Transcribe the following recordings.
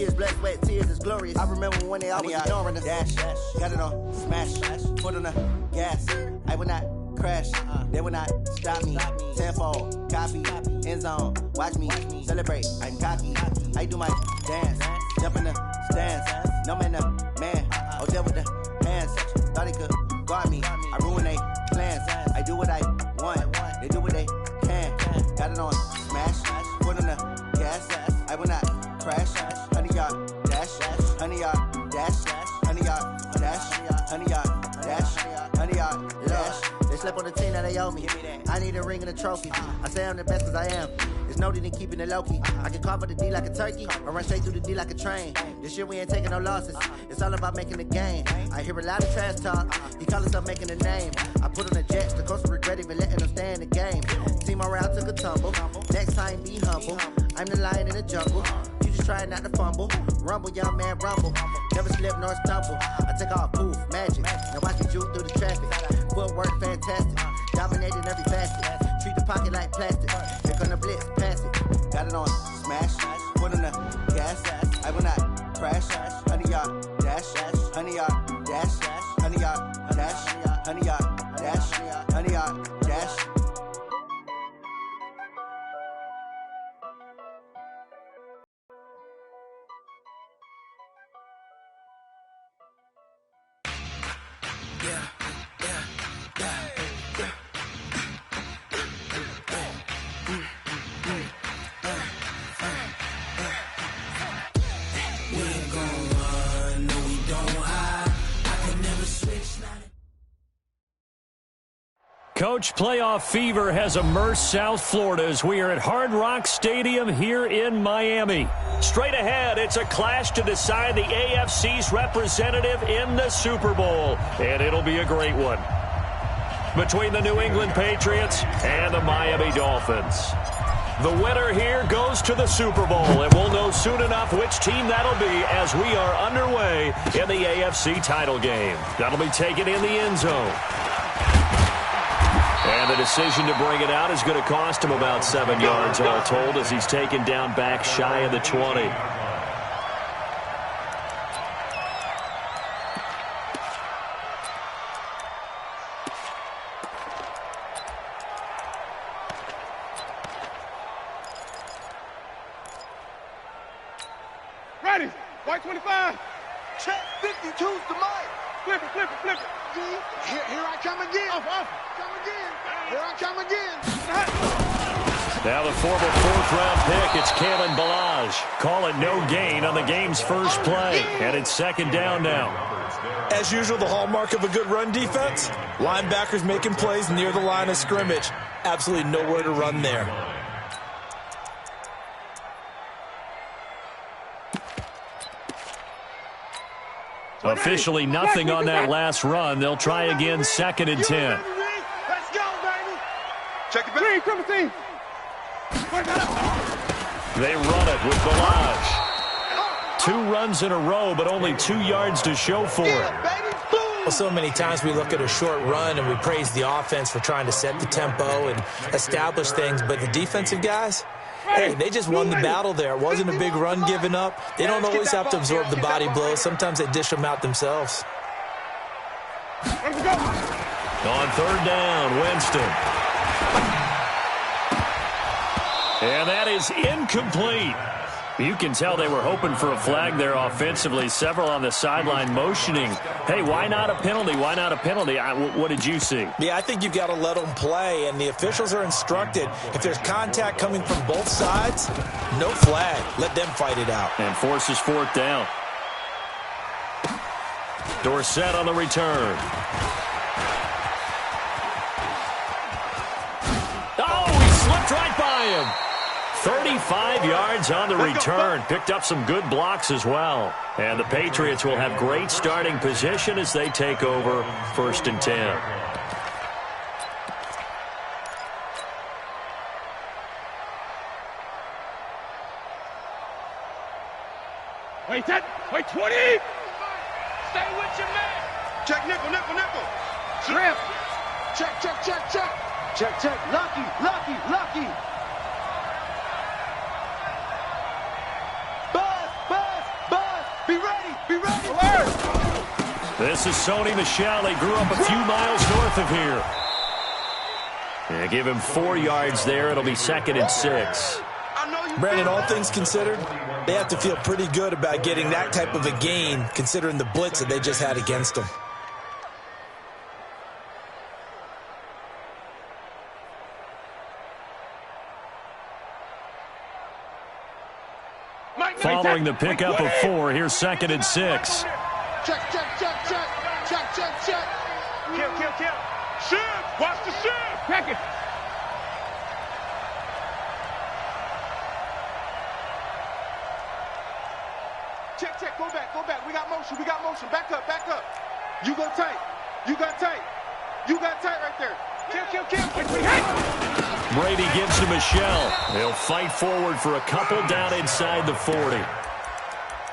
years, blood, sweat, tears, it's glorious. I remember when they always ignoring us. Dash, got it on, smash, foot on the gas. I will not crash, they will not stop me. Tenfold, copy, end zone, watch me celebrate. I'm cocky, I do my dance, jump in the stands. No man, oh, deal with the hands. Thought he could guard me, I ruin they plans. I do what I want, they do what they can. Got it on, smash, foot on the gas. I will not crash, 100-yard dash, 100-yard dash, 100-yard dash, 100-yard dash, 100-yard dash. They slept on the team that they owe me. I need a ring and a trophy. I say I'm the best cause I am. It's no need in keeping it low-key. I can carve up the D like a turkey or run straight through the D like a train. This year we ain't taking no losses. It's all about making the game. I hear a lot of trash talk. He call himself making a name. I put on the Jets. The coach regret even letting them stay in the game. Team morale took a tumble. Next time be humble. I'm the lion in the jungle. You just trying not to fumble. Rumble, young man, rumble. Never slip nor stumble. I take off, poof, magic. Now watch me juke through the traffic. Footwork fantastic. Dominating every facet. Treat the pocket like plastic. Here come the blitz, pass it. Got it on, smash. Foot on the gas. I will not crash. 100-yard dash. 100-yard dash. 100-yard dash. 100-yard dash. 100-yard dash. Coach, playoff fever has immersed South Florida as we are at Hard Rock Stadium here in Miami. Straight ahead, it's a clash to decide the AFC's representative in the Super Bowl, and it'll be a great one between the New England Patriots and the Miami Dolphins. The winner here goes to the Super Bowl, and we'll know soon enough which team that'll be as we are underway in the AFC title game. That'll be taken in the end zone. And the decision to bring it out is going to cost him about 7 yards all told as he's taken down back shy of the 20. Ready, white 25. Check 52's the mic. Flip it. Here I come again. Off. Here I come again. Now the former fourth-round pick, it's Kalen Ballage. Call it no gain on the game's first play. And it's second down now. As usual, the hallmark of a good run defense, linebackers making plays near the line of scrimmage. Absolutely nowhere to run there. Officially nothing on that last run. They'll try again, 2nd and 10. Let's go, baby. Check it back. Triple team. They run it with Ballage. 2 runs in a row, but only 2 yards to show for it. Well, so many times we look at a short run and we praise the offense for trying to set the tempo and establish things, but the defensive guys, hey, they just won the battle there. It wasn't a big run given up. They don't always have to absorb the body blows. Sometimes they dish them out themselves. On 3rd down, Winston. And that is incomplete. You can tell they were hoping for a flag there offensively. Several on the sideline motioning. Hey, why not a penalty? Why not a penalty? What did you see? Yeah, I think you've got to let them play, and the officials are instructed. If there's contact coming from both sides, no flag. Let them fight it out. And forces 4th down. Dorsett on the return. Oh, he slipped right by him. 35 yards on the return. Picked up some good blocks as well. And the Patriots will have great starting position as they take over 1st and 10. Wait 20. Stay with your man. Check nickel. Shrimp. Check. Lucky. Buzz. This is Sony Michel. He grew up a few miles north of here. Yeah, give him 4 yards there. It'll be 2nd and 6. Brandon, all things considered, they have to feel pretty good about getting that type of a gain, considering the blitz that they just had against them. Following the pickup of 4, here's 2nd and 6. Check. Kill. Shift. Watch the shift. Check it. Check. Go back. We got motion. Back up. You go tight. You got tight right there. Kill. Brady gives to Michel. He'll fight forward for a couple down inside the 40.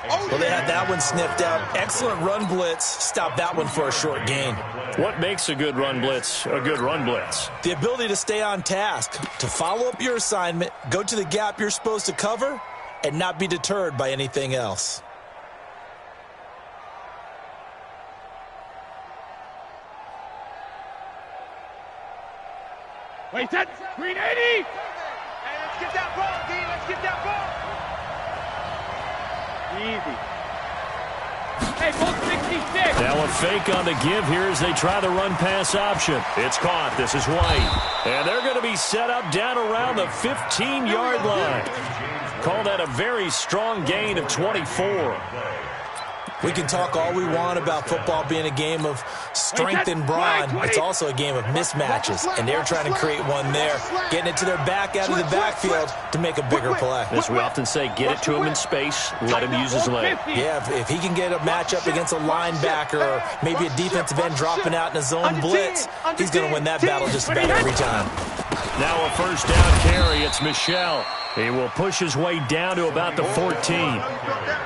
Well, they had that one sniffed out. Excellent run blitz. Stop that one for a short gain. What makes a good run blitz a good run blitz? The ability to stay on task, to follow up your assignment, go to the gap you're supposed to cover, and not be deterred by anything else. Wait, that's 380. Hey, let's get that ball, D. Let's get that ball. Easy. Hey, ball 66. Now a fake on the give here as they try the run-pass option. It's caught. This is White. And they're going to be set up down around the 15-yard line. Call that a very strong gain of 24. We can talk all we want about football being a game of strength and brawn. It's also a game of mismatches, and they're trying to create one there, getting it to their back out of the backfield to make a bigger play. As we often say, get it to him in space, let him use his leg. Yeah, if he can get a matchup against a linebacker or maybe a defensive end dropping out in a zone blitz, he's going to win that battle just about every time. Now a first down carry. It's Michel. He will push his way down to about the 14.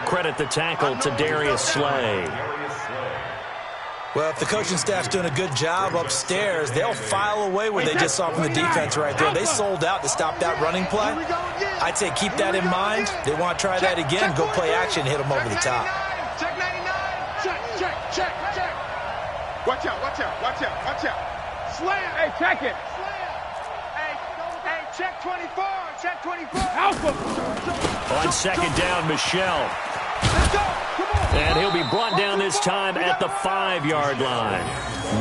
Credit the tackle to Darius Slay. Well, if the coaching staff's doing a good job upstairs, they'll file away what they just saw from the defense right there. They sold out to stop that running play. I'd say keep that in mind. They want to try that again. Go play action, hit them over the top. Check 99. Check. Watch out. Slam. Hey, check it. Hey, check 24. Alpha. On second down, Michel. Let's go. Come on. And he'll be brought down this time at the 5-yard line.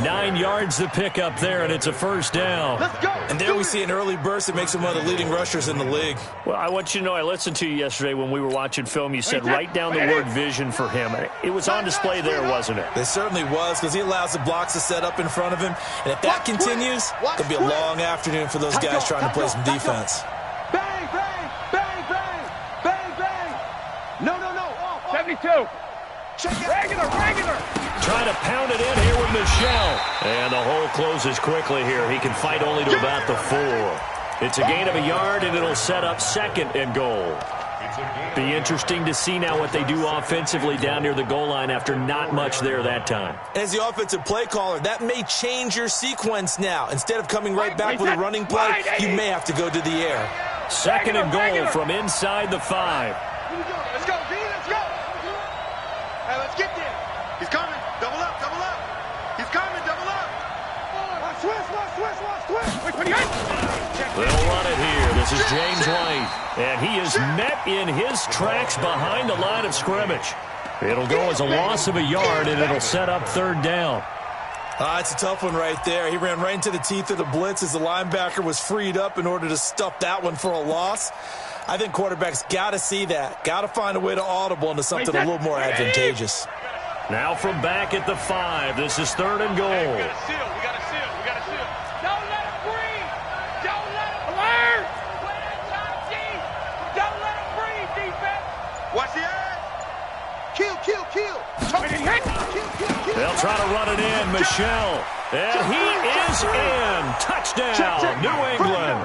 9 yards to pick up there, and it's a first down. Let's go. And there we see an early burst that makes him one of the leading rushers in the league. Well, I want you to know, I listened to you yesterday when we were watching film. You said write down the word vision for him. It was on display there, wasn't it? It certainly was, because he allows the blocks to set up in front of him. And if that continues, it'll be a long afternoon for those guys trying to play some defense. Bang. No. 72. Regular. Trying to pound it in here with Michel. And the hole closes quickly here. He can fight only to about the 4. It's a gain of a yard, and it'll set up 2nd and goal. Be interesting to see now what they do offensively down near the goal line after not much there that time. As the offensive play caller, that may change your sequence now. Instead of coming right back with a running play, you may have to go to the air. 2nd and goal from inside the 5. Let's go, D. Let's go. Hey, let's get there. He's coming. Double up. He's coming. Double up. Switch. They'll run it here. This is James White. And he is met in his tracks behind the line of scrimmage. It'll go as a loss of a yard, and it'll set up 3rd down. It's a tough one right there. He ran right into the teeth of the blitz as the linebacker was freed up in order to stuff that one for a loss. I think quarterbacks got to see that. Got to find a way to audible into something a little more advantageous. Now from back at the 5, this is 3rd and goal. We got to seal. Don't let him breathe. Don't let him alert. Don't let him breathe, defense. Watch the eye. Kill. They'll try to run it in. Michel. And he is in. Touchdown, New England.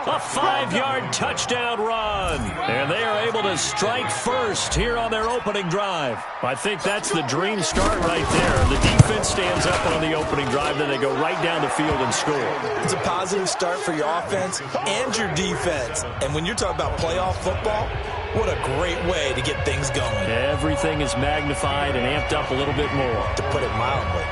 A 5-yard touchdown run. And they are able to strike first here on their opening drive. I think that's the dream start right there. The defense stands up on the opening drive, then they go right down the field and score. It's a positive start for your offense and your defense. And when you're talking about playoff football, what a great way to get things going. Every everything is magnified and amped up a little bit more. To put it mildly.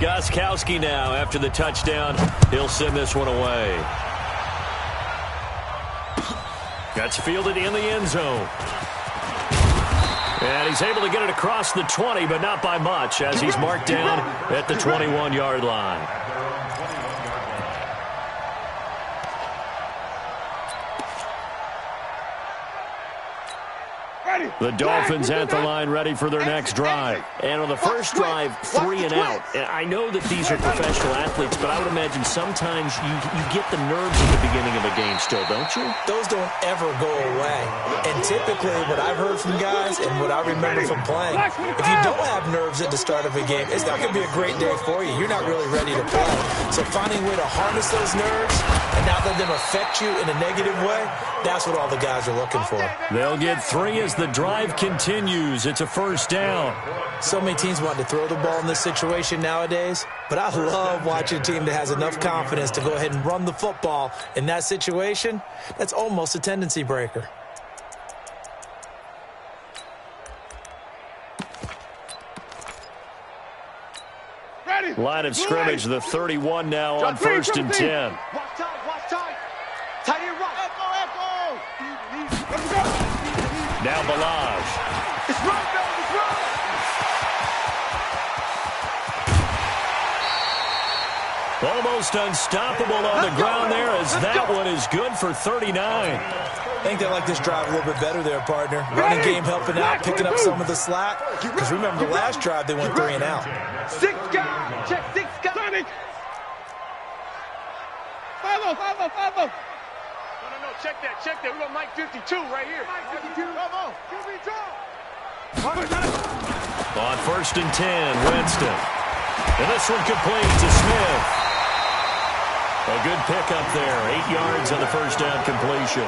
Gostkowski now after the touchdown. He'll send this one away. That's fielded in the end zone. And he's able to get it across the 20, but not by much, as he's marked down at the 21-yard line. The Dolphins at the line ready for their next drive. And on the first drive, 3 and out. And I know that these are professional athletes, but I would imagine sometimes you get the nerves at the beginning of a game still, don't you? Those don't ever go away. And typically what I've heard from guys and what I remember from playing, if you don't have nerves at the start of a game, it's not going to be a great day for you. You're not really ready to play. So finding a way to harness those nerves and not let them affect you in a negative way, that's what all the guys are looking for. They'll get 3 as the drive continues. It's a first down. So many teams want to throw the ball in this situation nowadays, but I love watching a team that has enough confidence to go ahead and run the football in that situation. That's almost a tendency breaker. Line of scrimmage, the 31 now on 1st and 10. Watch time. Tight end right. Echo. Now Balaj. It's right, though. It's right. Almost unstoppable on the ground there, as that one is good for 39. I think they like this drive a little bit better there, partner. Running game helping out, picking up some of the slack. Because remember, the last drive, they went 3 and out. 6 guys. Check 6 guys. Follow. No. Check that. We got Mike 52 right here. Mike 52. Come on. On 1st and 10, Winston. And this one complete to Smith. A good pickup there. 8 yards on the first down completion.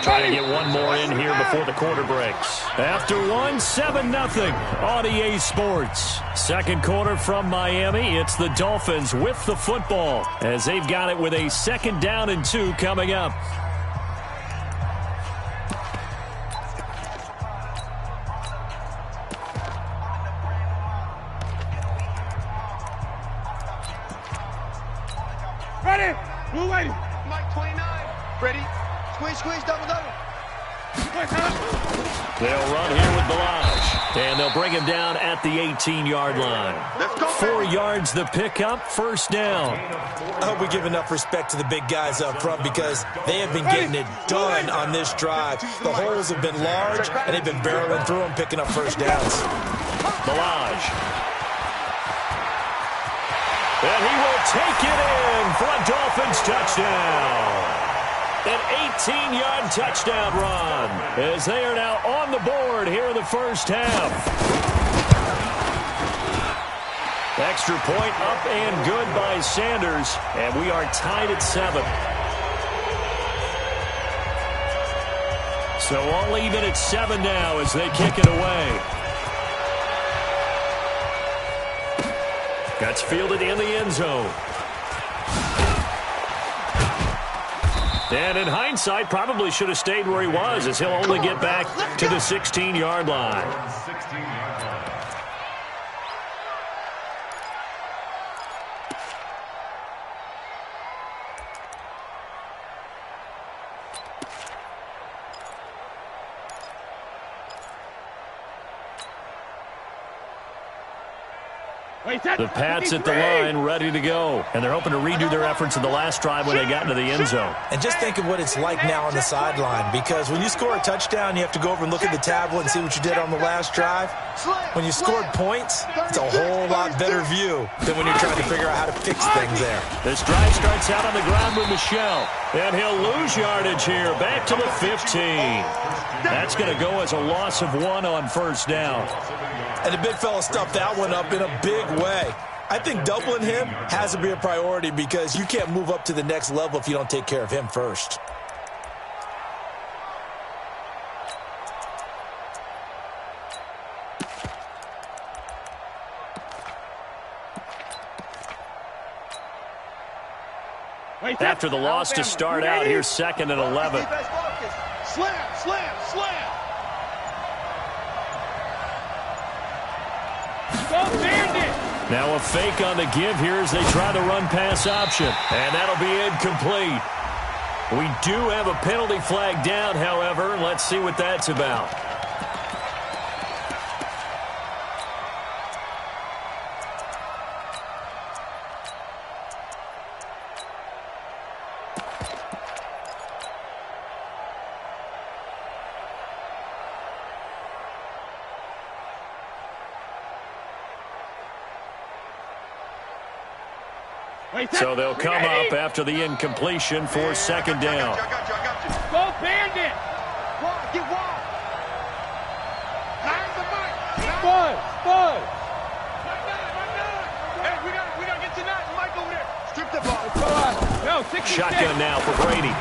Trying to get one more in here before the quarter breaks. After one, 7-0 on EA Sports. Second quarter from Miami. It's the Dolphins with the football as they've got it with a 2nd down and 2 coming up. Ready. Blue lady. Mike 29. Ready. Squeeze, double. They'll run here with Balaj. And they'll bring him down at the 18-yard line. Let's go. 4 yards the pickup, 1st down. I hope we give enough respect to the big guys up front because they have been getting it done on this drive. The holes have been large, and they've been barreling through them, picking up first downs. Balaj. And he will take it in for a Dolphins touchdown. An 18-yard touchdown run as they are now on the board here in the first half. Extra point up and good by Sanders, and we are tied at 7. So all even at 7 now as they kick it away. That's fielded in the end zone. And in hindsight, probably should have stayed where he was, as he'll only get back to the 16-yard line. The Pats at the line, ready to go. And they're hoping to redo their efforts in the last drive when they got into the end zone. And just think of what it's like now on the sideline, because when you score a touchdown, you have to go over and look at the tablet and see what you did on the last drive. When you scored points, it's a whole lot better view than when you're trying to figure out how to fix things there. This drive starts out on the ground with Michel. And he'll lose yardage here, back to the 15. That's going to go as a loss of 1 on first down. And the big fella stuffed that one up in a big way. I think doubling him has to be a priority because you can't move up to the next level if you don't take care of him first. After the loss to start out, here's 2nd and 11. Slam, slam, slam. Now a fake on the give here as they try the run-pass option. And that'll be incomplete. We do have a penalty flag down, however. Let's see what that's about. So they'll come up after the incompletion for 2nd down. I got you. Go Bandit. Get wide. Nine the mic. Bud. Hey, we got to get to that. Mike over there. Strip the ball. No, 66. Shotgun now for Brady.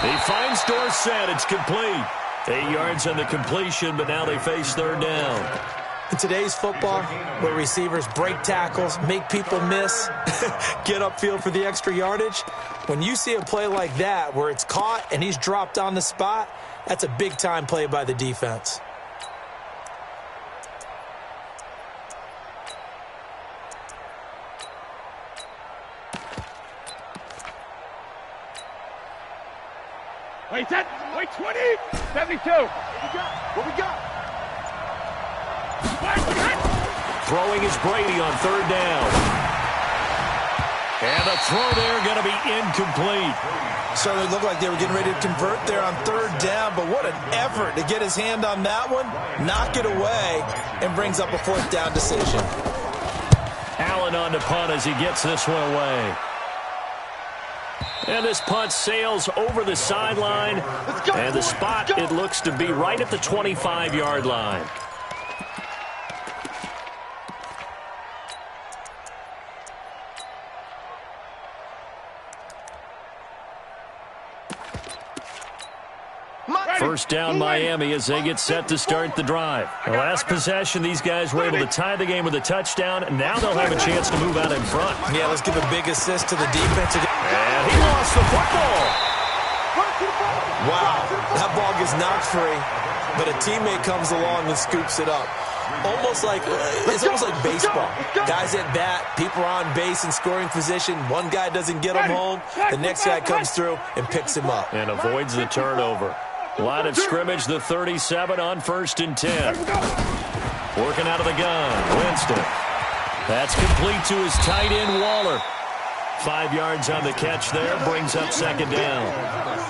He finds Dorsett. It's complete. 8 yards on the completion, but now they face 3rd down. In today's football, where receivers break tackles, make people miss, get upfield for the extra yardage, when you see a play like that where it's caught and he's dropped on the spot, that's a big-time play by the defense. Wait, 20, 72. What we got? Throwing is Brady on 3rd down. And the throw there going to be incomplete. Certainly looked like they were getting ready to convert there on 3rd down, but what an effort to get his hand on that one, knock it away, and brings up a 4th down decision. Allen on the punt as he gets this one away. And this punt sails over the sideline. And the spot, it looks to be right at the 25-yard line. First down Miami as they get set to start the drive. The last possession, these guys were able to tie the game with a touchdown, and now they'll have a chance to move out in front. Yeah, let's give a big assist to the defense. And he lost the football. Wow, that ball gets knocked free, but a teammate comes along and scoops it up. It's almost like baseball. Guys at bat, people are on base in scoring position. One guy doesn't get him home. The next guy comes through and picks him up. And avoids the turnover. Line of scrimmage, the 37 on 1st and 10. Working out of the gun, Winston. That's complete to his tight end, Waller. 5 yards on the catch there, brings up 2nd down.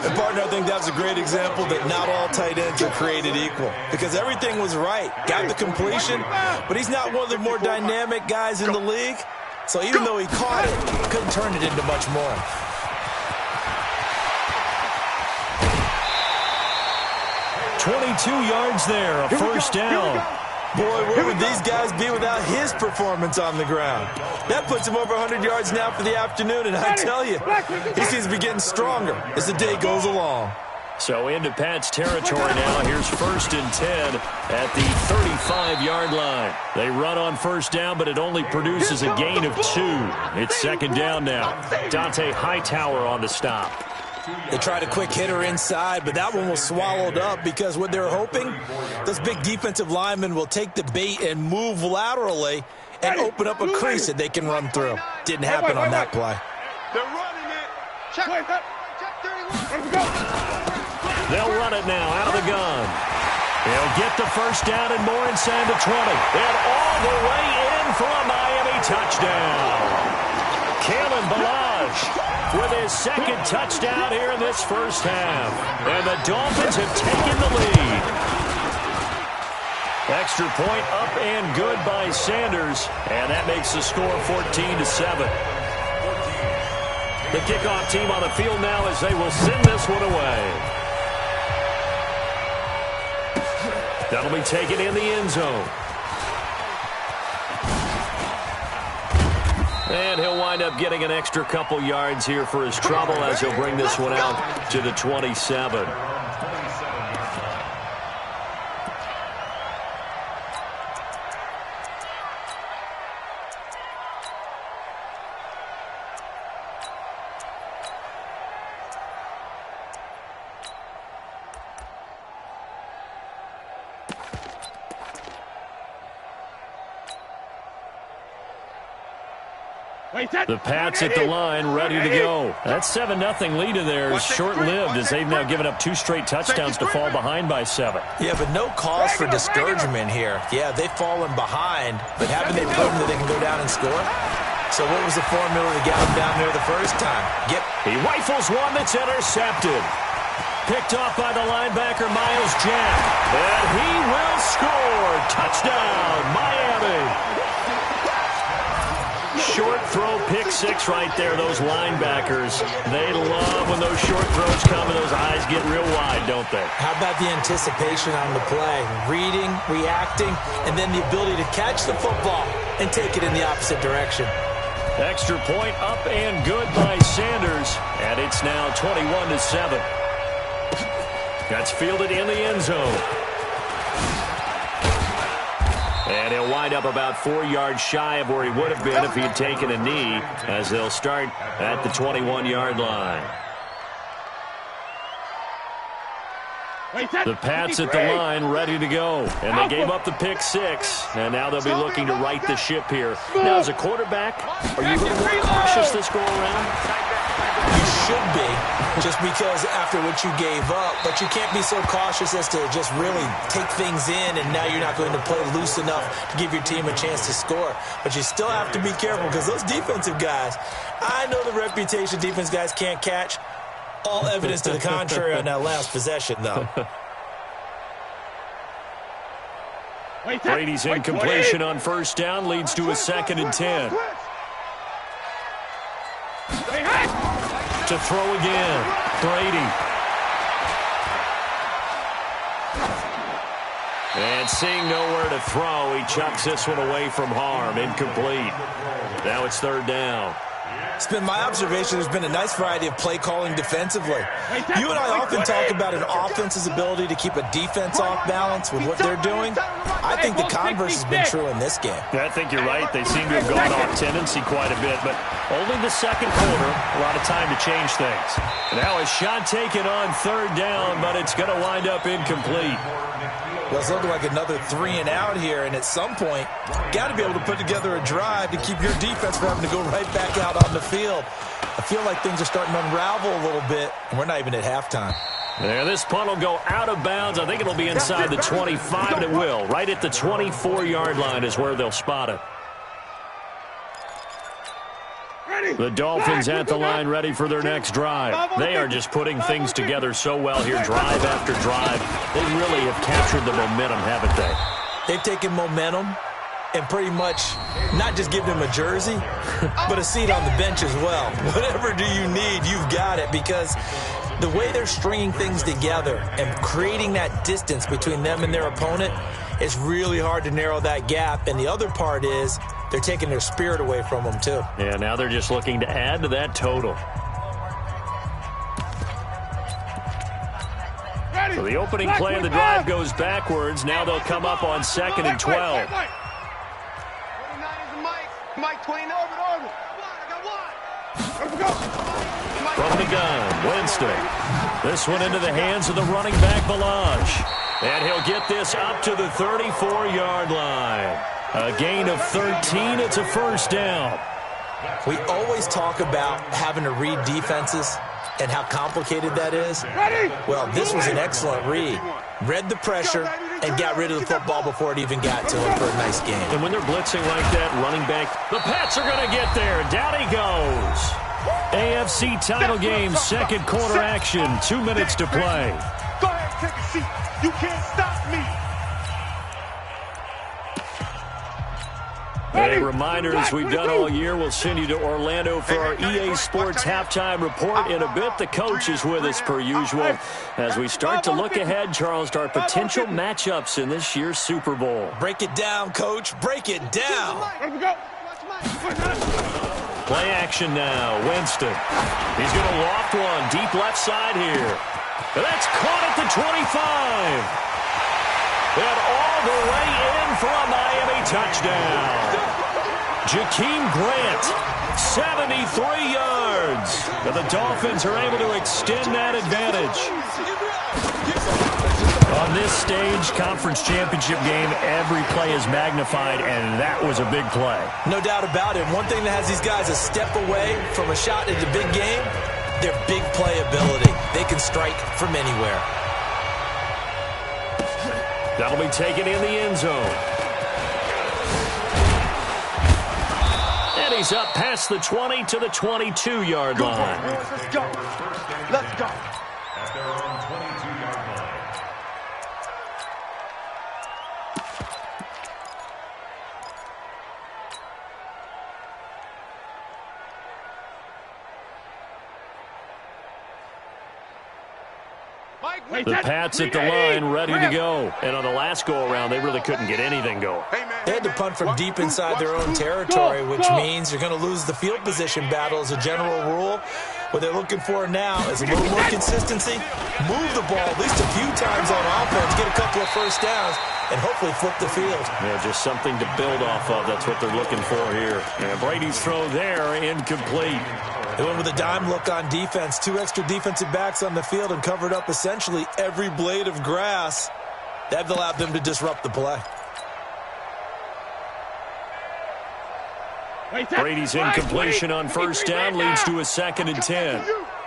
And partner, I think that was a great example that not all tight ends are created equal, because everything was right. Got the completion, but he's not one of the more dynamic guys in the league. So even though he caught it, he couldn't turn it into much more. $22 yards there, a 1st down. Boy, where would these guys be without his performance on the ground? That puts him over 100 yards now for the afternoon, and I tell you, he seems to be getting stronger as the day goes along. So into Pat's territory now. Here's 1st and 10 at the 35-yard line. They run on 1st down, but it only produces a gain of 2. It's 2nd down now. Dante Hightower on the stop. They tried a quick hitter inside, but that one was swallowed up because what they're hoping, those big defensive linemen will take the bait and move laterally and open up a crease that they can run through. Didn't happen on that play. They're running it. Check 31. They'll run it now out of the gun. They'll get the 1st down and more inside the 20. And all the way in for a Miami touchdown. Kalen Ballage with his 2nd touchdown here in this 1st half. And the Dolphins have taken the lead. Extra point up and good by Sanders. And that makes the score 14-7. The kickoff team on the field now as they will send this one away. That'll be taken in the end zone. And he'll wind up getting an extra couple yards here for his trouble as he'll bring this one out to the 27. The Pats at the line, ready to go. That 7-0 lead in there is short-lived as they've now given up 2 straight touchdowns to fall behind by 7. Yeah, but no cause for discouragement here. Yeah, they've fallen behind, but haven't they proven that they can go down and score? So what was the formula to get them down there the first time? He rifles one that's intercepted. Picked off by the linebacker, Miles Jack. And he will score. Touchdown, Miami. Short throw, pick 6 right there. Those linebackers, they love when those short throws come and those eyes get real wide, don't they? How about the anticipation on the play? Reading, reacting, and then the ability to catch the football and take it in the opposite direction. Extra point up and good by Sanders. And it's now 21-7. That's fielded in the end zone. And he'll wind up about 4 yards shy of where he would have been if he had taken a knee, as they'll start at the 21-yard line. The Pats at the line, ready to go. And they gave up the pick 6, and now they'll be looking to right the ship here. Now, as a quarterback, are you a little more cautious this go-around? You should be, just because after what you gave up, but you can't be so cautious as to just really take things in, and now you're not going to play loose enough to give your team a chance to score. But you still have to be careful, because those defensive guys, I know the reputation defense guys can't catch. All evidence to the contrary on that last possession, though. Brady's incompletion on first down leads to a 2nd and 10. To throw again, Brady. And seeing nowhere to throw, he chucks this one away from harm. Incomplete. Now it's 3rd down. It's been my observation there's been a nice variety of play calling defensively. You and I often talk about an offense's ability to keep a defense off balance with what they're doing. I think the converse has been true in this game. I think you're right. They seem to have gone off tendency quite a bit, but only the 2nd quarter, a lot of time to change things. Now a shot taken on 3rd down, but it's going to wind up incomplete. Well, it's looking like another 3 and out here, and at some point, got to be able to put together a drive to keep your defense from having to go right back out on the field. I feel like things are starting to unravel a little bit, and we're not even at halftime. Yeah, this punt will go out of bounds. I think it'll be inside the 25, and it will. Right at the 24-yard line is where they'll spot it. The Dolphins at the line, ready for their next drive. They are just putting things together so well here, drive after drive. They really have captured the momentum, haven't they? They've taken momentum and pretty much not just give them a jersey, but a seat on the bench as well. Whatever do you need, you've got it, because the way they're stringing things together and creating that distance between them and their opponent, it's really hard to narrow that gap. And the other part is they're taking their spirit away from them, too. Yeah, now they're just looking to add to that total. So the opening play of the drive goes backwards. Now they'll come up on 2nd and 12. From the gun, Winston. This one into the hands of the running back, Balaj. And he'll get this up to the 34-yard line. A gain of 13. It's a 1st down. We always talk about having to read defenses and how complicated that is. Well, this was an excellent read. Read the pressure and got rid of the football before it even got to him for a nice game. And when they're blitzing like that, running back, the Pats are going to get there. Down he goes. AFC title game, 2nd quarter action. 2 minutes to play. Go ahead, take a seat. You can't stop me. A reminder, as we've done all year, we'll send you to Orlando for our EA Sports halftime report. In a bit, the coach is with us per usual as we start to look ahead, Charles, to our potential matchups in this year's Super Bowl. Break it down, Coach. Break it down. Play action now. Winston. He's going to loft one deep left side here. And that's caught at the 25. And all the way in for a Miami touchdown. Jakeem Grant, 73 yards. And the Dolphins are able to extend that advantage. On this stage, conference championship game, every play is magnified, and that was a big play. No doubt about it. One thing that has these guys a step away from a shot in the big game, their big play ability. They can strike from anywhere. That'll be taken in the end zone. And he's up past the 20 to the 22-yard line. Let's go. Let's go. At their own 22-yard line. The Pats at the line, ready to go. And on the last go-around, they really couldn't get anything going. They had to punt from deep inside their own territory, which means you're going to lose the field position battle as a general rule. What they're looking for now is a little more consistency, move the ball at least a few times on offense, get a couple of first downs, and hopefully flip the field. Yeah, just something to build off of. That's what they're looking for here. And Brady's throw there, incomplete. They went with a dime look on defense. 2 extra defensive backs on the field and covered up essentially every blade of grass. That allowed them to disrupt the play. Brady's incompletion on first down leads to a 2nd and 10.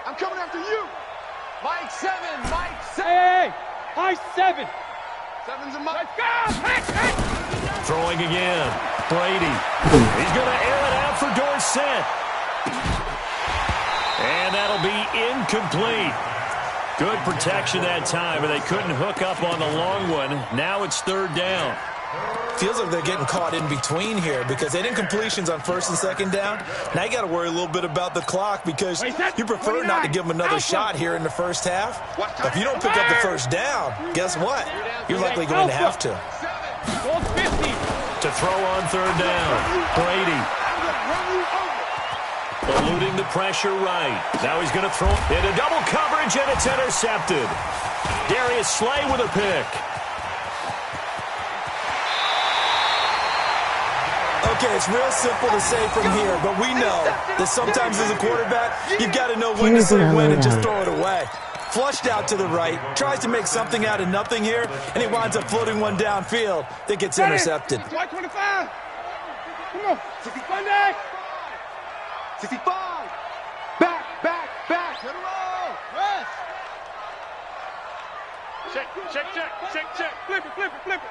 I'm coming after you. Mike 7, Mike 7. Hey, Mike 7. 7's a Mike. Throwing again. Brady. He's going to air it out for Dorsett. And that'll be incomplete. Good protection that time, but they couldn't hook up on the long one. Now it's 3rd down. Feels like they're getting caught in between here because they didn't completions on 1st and 2nd down. Now you got to worry a little bit about the clock because you prefer not to give them another shot here in the first half. But if you don't pick up the first down, guess what? You're likely going to have to. To throw on 3rd down. Brady. Eluding the pressure right. Now he's going to throw into double coverage, and it's intercepted. Darius Slay with a pick. Okay, it's real simple to say from here, but we know that sometimes as a quarterback, you've got to know when to say when and just throw it away. Flushed out to the right, tries to make something out of nothing here, and he winds up floating one downfield that gets intercepted. 25. Come on. 65. 65. Back. Hit a roll. Rest. Check. Flip it.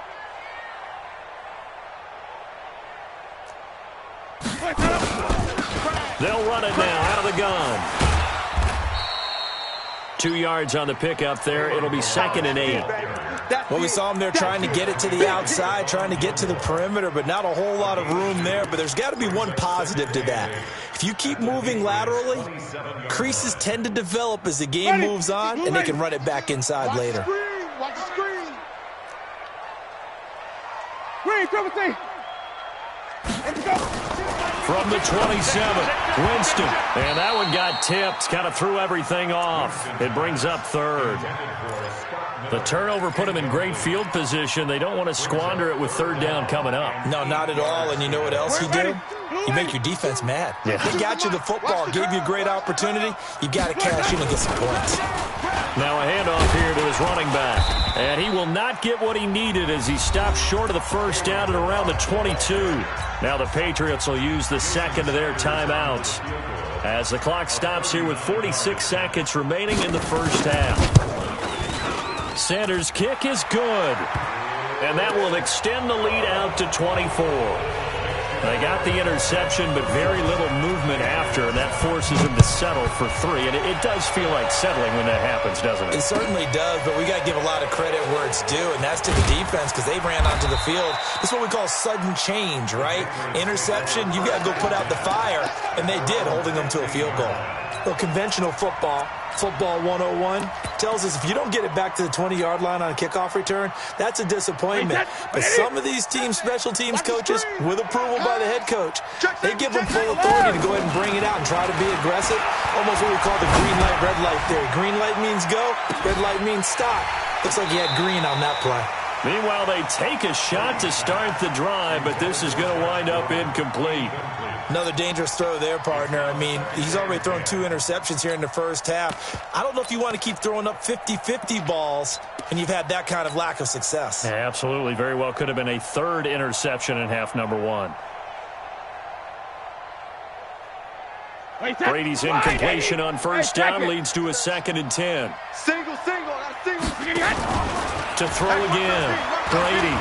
They'll run it now out of the gun. 2 yards on the pickup there. It'll be 2nd and 8. Well, we saw him there trying to get it to the outside, trying to get to the perimeter, but not a whole lot of room there. But there's got to be one positive to that. If you keep moving laterally, creases tend to develop as the game moves on, and they can run it back inside later. Watch the screen. Green, triple T. From the 27, Winston. And that one got tipped, kind of threw everything off. It brings up 3rd. The turnover put them in great field position. They don't want to squander it with 3rd down coming up. No, not at all. And you know what else you do? You make your defense mad. Yeah. They got you the football, gave you a great opportunity. You got to cash in and get some points. Now a handoff here to his running back. And he will not get what he needed as he stops short of the first down at around the 22. Now the Patriots will use the 2nd of their timeouts as the clock stops here with 46 seconds remaining in the first half. Sanders' kick is good. And that will extend the lead out to 24. They got the interception, but very little movement after, and that forces them to settle for 3. And it does feel like settling when that happens, doesn't it? It certainly does, but we got to give a lot of credit where it's due, and that's to the defense because they ran onto the field. This is what we call sudden change, right? Interception, you got to go put out the fire, and they did, holding them to a field goal. Well, conventional football 101, tells us if you don't get it back to the 20-yard line on a kickoff return, that's a disappointment. But some of these teams, special teams coaches, with approval by the head coach, they give them full authority to go ahead and bring it out and try to be aggressive. Almost what we call the green light, red light theory. Green light means go, red light means stop. Looks like he had green on that play. Meanwhile, they take a shot to start the drive, but this is going to wind up incomplete. Another dangerous throw there, partner. I mean, he's already thrown 2 interceptions here in the first half. I don't know if you want to keep throwing up 50-50 balls when you've had that kind of lack of success. Yeah, absolutely. Very well could have been a 3rd interception in half number 1. Brady's incompletion on first down leads to a 2nd and 10. Single. To throw again. Brady.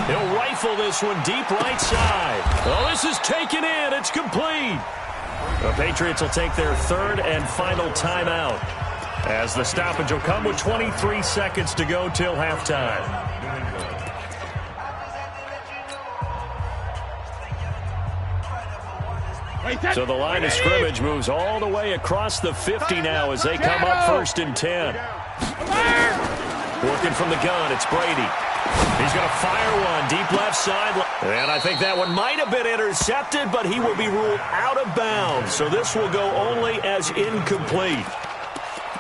He'll rifle this one deep right side. Oh, this is taken in. It's complete. The Patriots will take their 3rd and final timeout, as the stoppage will come with 23 seconds to go till halftime. So the line of scrimmage moves all the way across the 50 now as they come up 1st and 10. Working from the gun, it's Brady. He's going to fire one deep left side. And I think that one might have been intercepted, but he will be ruled out of bounds. So this will go only as incomplete.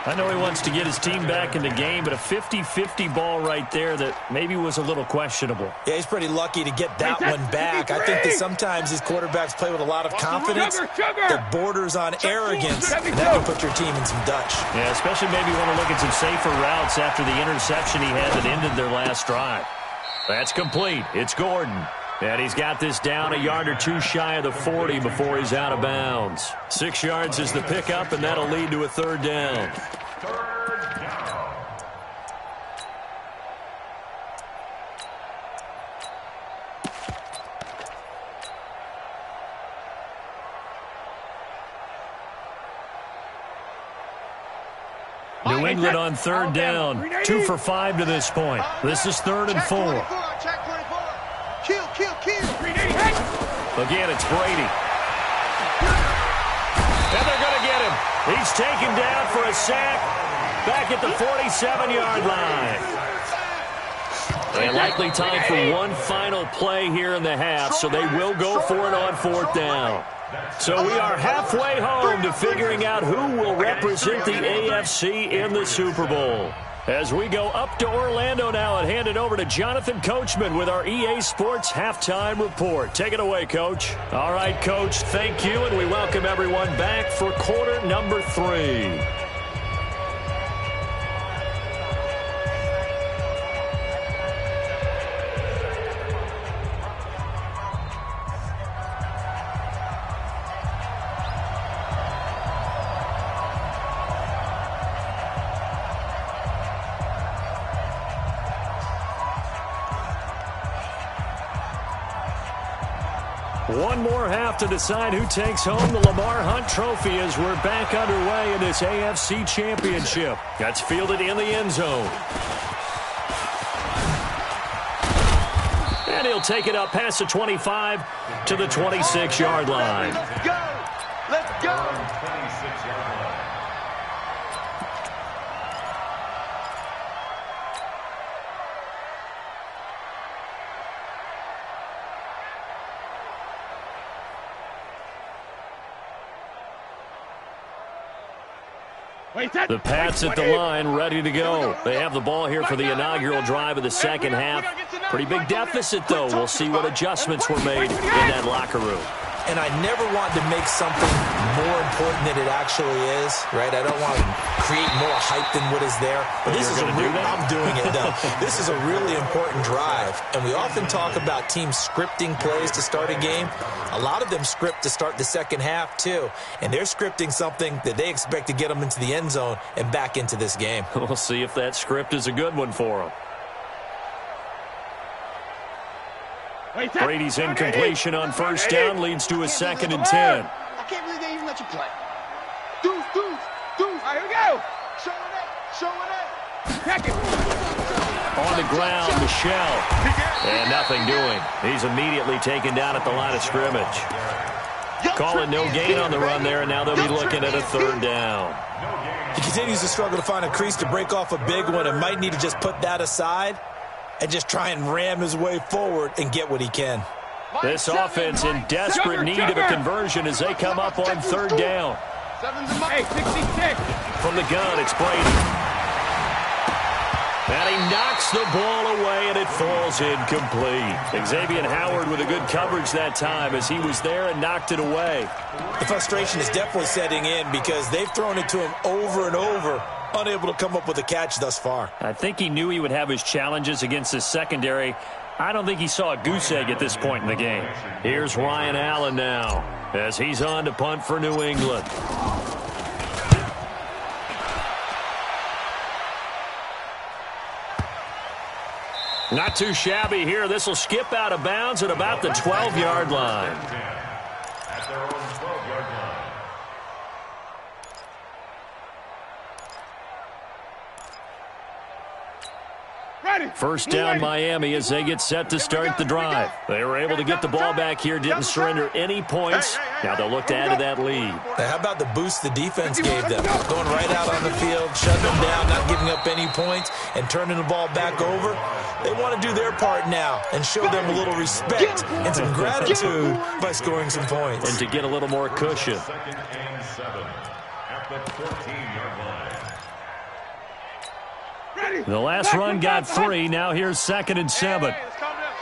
I know he wants to get his team back in the game, but a 50-50 ball right there that maybe was a little questionable. Yeah, he's pretty lucky to get that one back. I think that sometimes these quarterbacks play with a lot of confidence that borders on arrogance, and that can put your team in some Dutch. Yeah, especially maybe want to look at some safer routes after the interception he had that ended their last drive. That's complete. It's Gordon. And he's got this down a yard or 2 shy of the 40 before he's out of bounds. 6 yards is the pickup, and that'll lead to a 3rd down. 3rd down. New England on 3rd down. 2 for 5 to this point. This is 3rd and 4. Kill. Again, it's Brady. And they're going to get him. He's taken down for a sack back at the 47-yard line. And likely time for one final play here in the half, so they will go for it on 4th down. So we are halfway home to figuring out who will represent the AFC in the Super Bowl. As we go up to Orlando now and hand it over to Jonathan Coachman with our EA Sports Halftime Report. Take it away, Coach. All right, Coach, thank you, and we welcome everyone back for quarter number 3. One more half to decide who takes home the Lamar Hunt Trophy as we're back underway in this AFC Championship. That's fielded in the end zone. And he'll take it up past the 25 to the 26-yard line. Let's go. Let's go. 26-yard line. The Pats at the line, ready to go. They have the ball here for the inaugural drive of the second half. Pretty big deficit, though. We'll see what adjustments were made in that locker room. And I never want to make something more important than it actually is, right? I don't want to create more hype than what is there. But this is I'm doing it, though. This is a really important drive. And we often talk about teams scripting plays to start a game. A lot of them script to start the second half, too. And they're scripting something that they expect to get them into the end zone and back into this game. We'll see if that script is a good one for them. Brady's incompletion on first down leads to a 2nd and 10. I can't believe they even let you play. Deuce. All right, here we go. Show it. Check it. On the ground, Michelle. And nothing doing. He's immediately taken down at the line of scrimmage. Calling no gain on the run there, and now they'll be looking at a 3rd down. He continues to struggle to find a crease to break off a big one and might need to just put that aside and just try and ram his way forward and get what he can. This offense in desperate need of a conversion as they come up on 3rd down. Hey, 66. From the gun, it's Brady. And he knocks the ball away, and it falls incomplete. Xavier Howard with a good coverage that time as he was there and knocked it away. The frustration is definitely setting in because they've thrown it to him over and over, unable to come up with a catch thus far. I think he knew he would have his challenges against his secondary. I don't think he saw a goose egg at this point in the game. Here's Ryan Allen now as he's on to punt for New England. Not too shabby here. This will skip out of bounds at about the 12-yard line. At their own 12-yard line. First down Miami as they get set to start the drive. They were able to get the ball back here, didn't surrender any points. Now they'll look to add to that lead. Now, how about the boost the defense gave them? Going right out on the field, shutting them down, not giving up any points, and turning the ball back over. They want to do their part now and show them a little respect and some gratitude by scoring some points. And to get a little more cushion. 2nd and 7 at the 14-yard line. The last run got 3. Now here's 2nd and 7. Hey, let's calm down.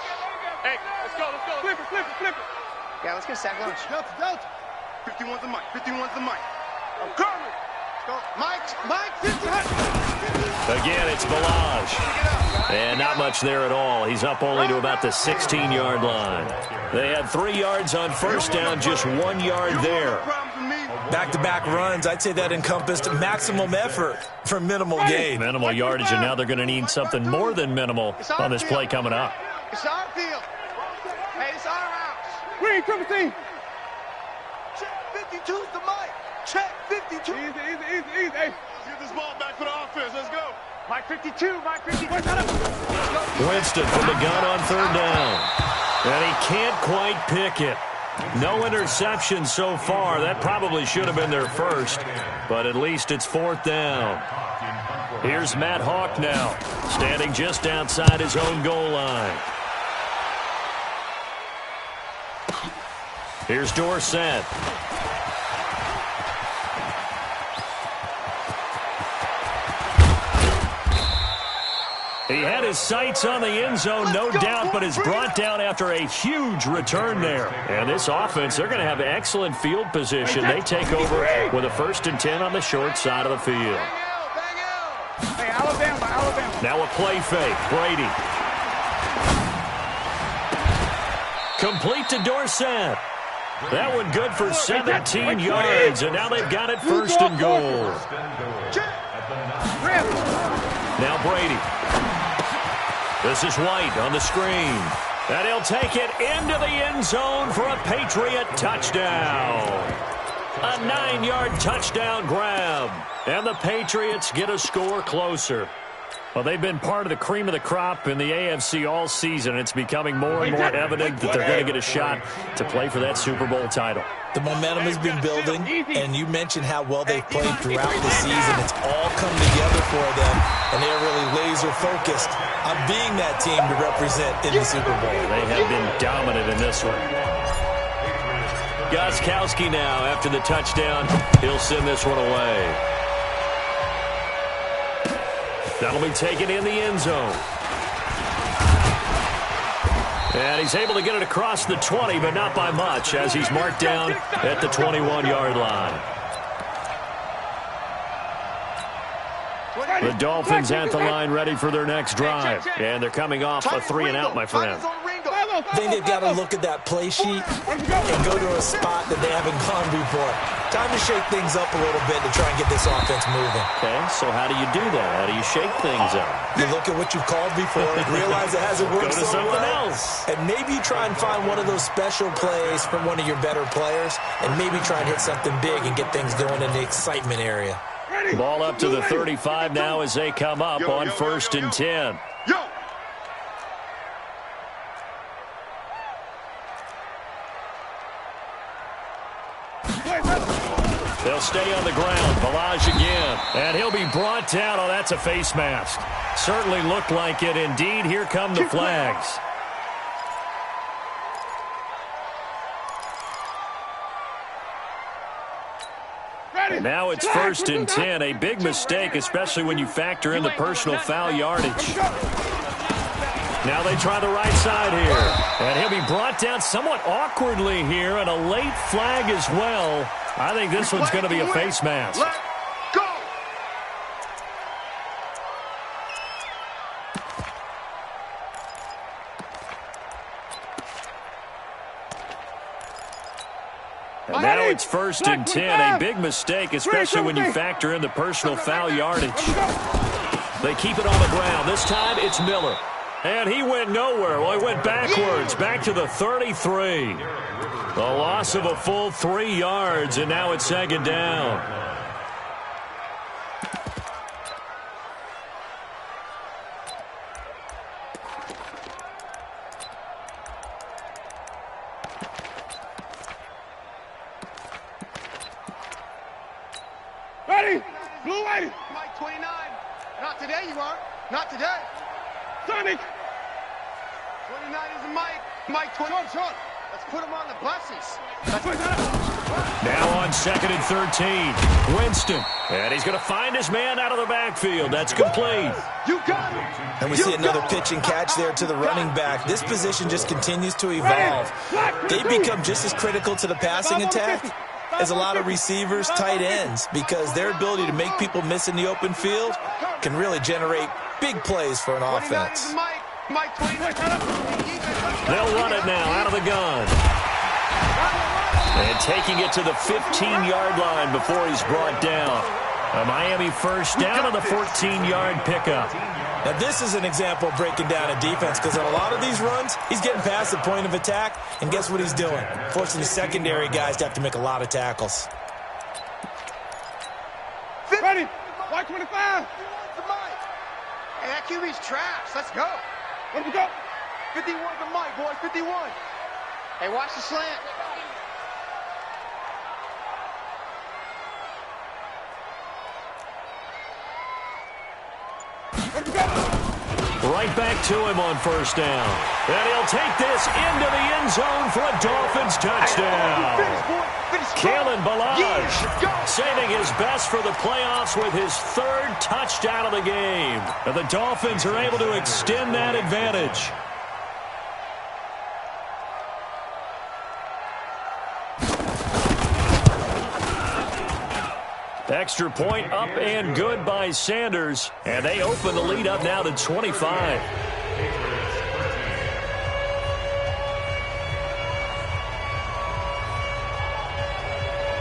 Hey, let's go. Flip it. Yeah, let's get a sack lunch. Delta. 51's the mic. 51's the mic. I'm coming. Let's go. Mike, 50. Again, it's Balaj. And not much there at all. He's up only to about the 16-yard line. They had 3 yards on first down, just 1 yard there. Back-to-back runs, I'd say that encompassed maximum effort for minimal gain. Minimal yardage, and now they're going to need something more than minimal on this play coming up. It's our field. Hey, it's our house. Green, triple team. Check 52's the mic. Check 52. Easy. Hey, Let's get this ball back for the offense. Let's go. Mike 52. Winston from the gun on 3rd down. And he can't quite pick it. No interception so far. That probably should have been their first, but at least it's 4th down. Here's Matt Hawk now, standing just outside his own goal line. Here's Dorsett. He had his sights on the end zone, no doubt, but is brought down after a huge return there. And this offense, they're going to have excellent field position. They take over with a 1st and 10 on the short side of the field. Hey, Alabama. Now a play fake. Brady. Complete to Dorsett. That one good for 17 yards, and now they've got it 1st and goal. Now Brady. This is White on the screen. And he'll take it into the end zone for a Patriot touchdown. A 9-yard touchdown grab. And the Patriots get a score closer. Well, they've been part of the cream of the crop in the AFC all season. It's becoming more and more evident that they're going to get a shot to play for that Super Bowl title. The momentum has been building, and you mentioned how well they've played throughout the season. It's all come together for them, and they're really laser-focused on being that team to represent in the Super Bowl. They have been dominant in this one. Gostkowski now, after the touchdown, he'll send this one away. That'll be taken in the end zone. And he's able to get it across the 20, but not by much, as he's marked down at the 21-yard line. The Dolphins at the line ready for their next drive. And they're coming off a 3-and-out, my friend. I think they've got to look at that play sheet and go to a spot that they haven't gone before. Time to shake things up a little bit to try and get this offense moving. Okay, so how do you do that? How do you shake things up? You look at what you've called before, realize it hasn't worked Go to so something well, else. and maybe try and find one of those special plays from one of your better players, and maybe try and hit something big and get things going in the excitement area. Ball up to the 35 now as they come up on 1st and 10. They'll stay on the ground. Balaj again. And he'll be brought down. Oh, that's a face mask. Certainly looked like it. Indeed, here come the flags. And now it's 1st and 10, a big mistake, especially when you factor in the personal foul yardage. Now they try the right side here. And he'll be brought down somewhat awkwardly here, and a late flag as well. I think this one's going to be a face mask. Let's go. And now it's 1st and 10, a big mistake, especially when you factor in the personal foul yardage. They keep it on the ground. This time it's Miller. And he went nowhere. Well, he went backwards, back to the 33. The loss of a full 3 yards, and now it's 2nd down. Ready? Blue ready. Mike 29. Not today, you aren't. Not today. Sonic. 29 is a Mike. Mike 20. Short. Let's put him on the buses. Now on 2nd and 13. Winston. And he's going to find his man out of the backfield. That's complete. You got it. And we see another pitch and catch there to the running back. This position just continues to evolve. They become just as critical to the passing attack as a lot of receivers, tight ends, because their ability to make people miss in the open field can really generate big plays for an offense. Mike 29. They'll run it now out of the gun. And taking it to the 15-yard line before he's brought down. A Miami 1st down on the 14-yard pickup. Now, this is an example of breaking down a defense, because on a lot of these runs, he's getting past the point of attack, and guess what he's doing? Forcing the secondary guys to have to make a lot of tackles. Ready. White 25. Hey, that QB's trash. Let's go. Let me go. 51 to Mike, boys. 51. Hey, watch the slant. Right back to him on 1st down. And he'll take this into the end zone for a Dolphins touchdown. Kalen Ballage saving his best for the playoffs with his 3rd touchdown of the game. And the Dolphins are able to extend that advantage. Extra point up and good by Sanders. And they open the lead up now to 25.